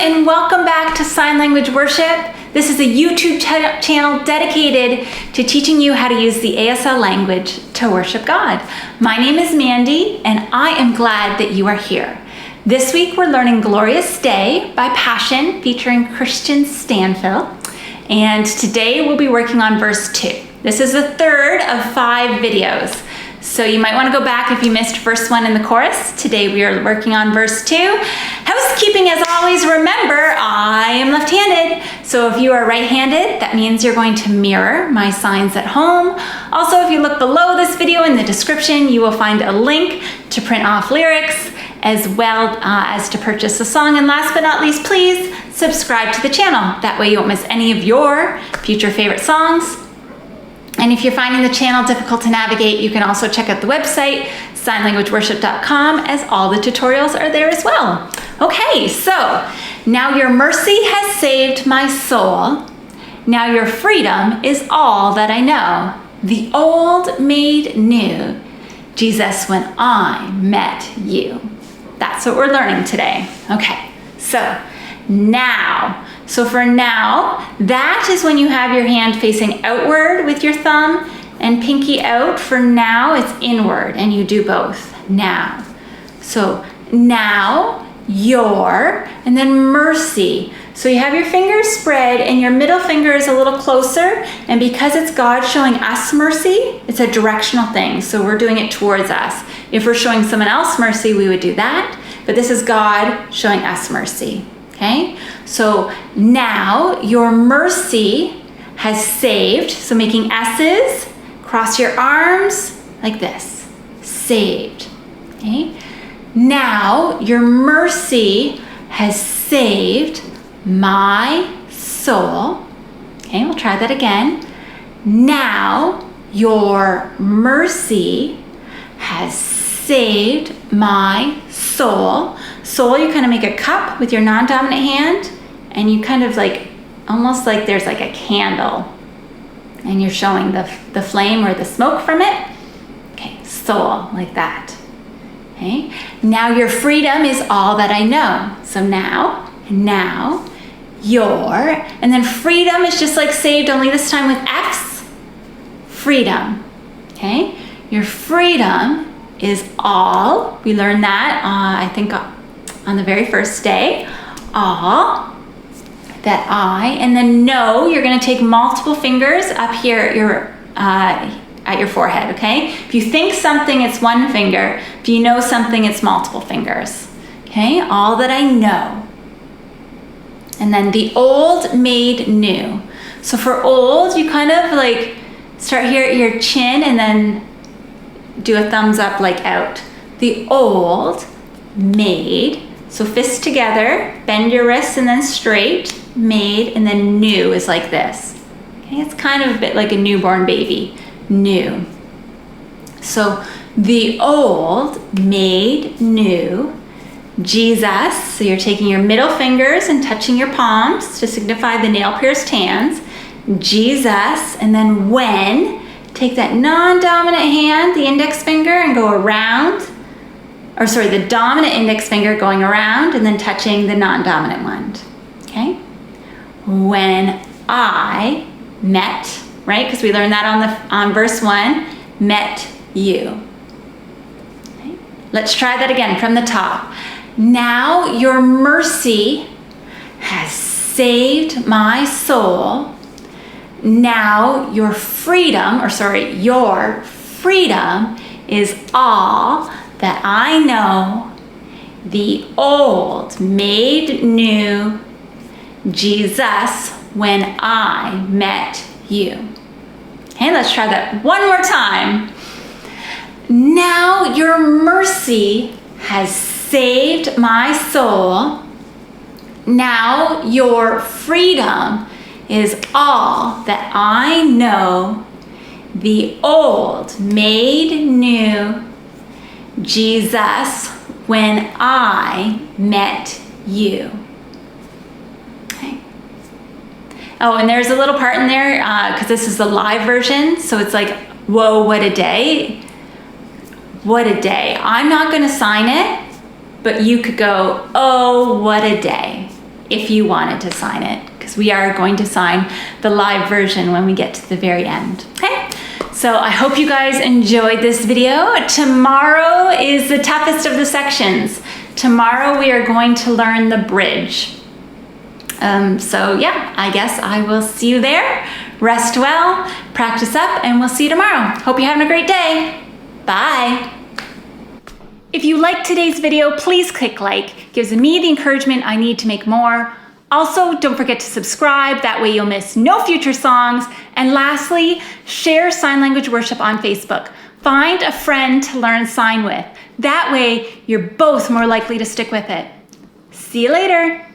and welcome back to Sign Language Worship. This is a YouTube channel dedicated to teaching you how to use the ASL language to worship God. My name is Mandy, and I am glad that you are here. This week we're learning Glorious Day by Passion featuring Kristian Stanfill, and today we'll be working on verse 2. This is the third of 5 videos. So you might want to go back if you missed verse 1 in the chorus. Today we are working on verse 2. Housekeeping, as always, remember, I am left-handed. So if you are right-handed, that means you're going to mirror my signs at home. Also, if you look below this video in the description, you will find a link to print off lyrics as well as to purchase a song. And last but not least, please subscribe to the channel. That way you won't miss any of your future favorite songs. And if you're finding the channel difficult to navigate, you can also check out the website, signlanguageworship.com, as all the tutorials are there as well. Okay, so now your mercy has saved my soul. Now your freedom is all that I know. The old made new, Jesus, when I met you. That's what we're learning today. Okay, so now. So for now, that is when you have your hand facing outward with your thumb and pinky out. For now, it's inward, and you do both. Now. So now, your, and then mercy. So you have your fingers spread, and your middle finger is a little closer, and because it's God showing us mercy, it's a directional thing. So we're doing it towards us. If we're showing someone else mercy, we would do that, but this is God showing us mercy. Okay, so now your mercy has saved, so making S's, cross your arms like this, saved. Okay, now your mercy has saved my soul. Okay, we'll try that again. Now your mercy has saved my soul. Soul, you kind of make a cup with your non-dominant hand, and you kind of like, almost like there's like a candle, and you're showing the flame or the smoke from it. Okay, soul, like that. Okay, now your freedom is all that I know. So now, your, and then freedom is just like saved, only this time with F's. Freedom. Okay, your freedom is all. We learned that, I think, on the very first day. All that I, and then no, you're going to take multiple fingers up here at your forehead, okay? If you think something, it's one finger. If you know something, it's multiple fingers. Okay, all that I know. And then the old made new. So for old, you kind of like start here at your chin and then do a thumbs up like out. The old made, so fists together, bend your wrists and then straight, made, and then new is like this. Okay, it's kind of a bit like a newborn baby, new. So the old made new, Jesus, so you're taking your middle fingers and touching your palms to signify the nail-pierced hands, Jesus, and then when, take that non-dominant hand, the index finger, and go around, or sorry, the dominant index finger going around and then touching the non-dominant one. Okay? When I met, right? Because we learned that on verse 1, met you. Okay? Let's try that again from the top. Now your mercy has saved my soul. Now your freedom is all that I know. The old made new, Jesus, when I met you. Okay, let's try that one more time. Now your mercy has saved my soul. Now your freedom is all that I know. The old made new, Jesus, when I met you. Okay. Oh, and there's a little part in there, because this is the live version, so it's like, whoa, what a day. What a day. I'm not going to sign it, but you could go, oh, what a day. if you wanted to sign it, because we are going to sign the live version when we get to the very end. Okay? So I hope you guys enjoyed this video. Tomorrow is the toughest of the sections. Tomorrow we are going to learn the bridge. So yeah, I guess I will see you there. Rest well, practice up, and we'll see you tomorrow. Hope you're having a great day. Bye. If you liked today's video, please click like. It gives me the encouragement I need to make more. Also, don't forget to subscribe. That way you'll miss no future songs. And lastly, share Sign Language Worship on Facebook. Find a friend to learn sign with. That way you're both more likely to stick with it. See you later.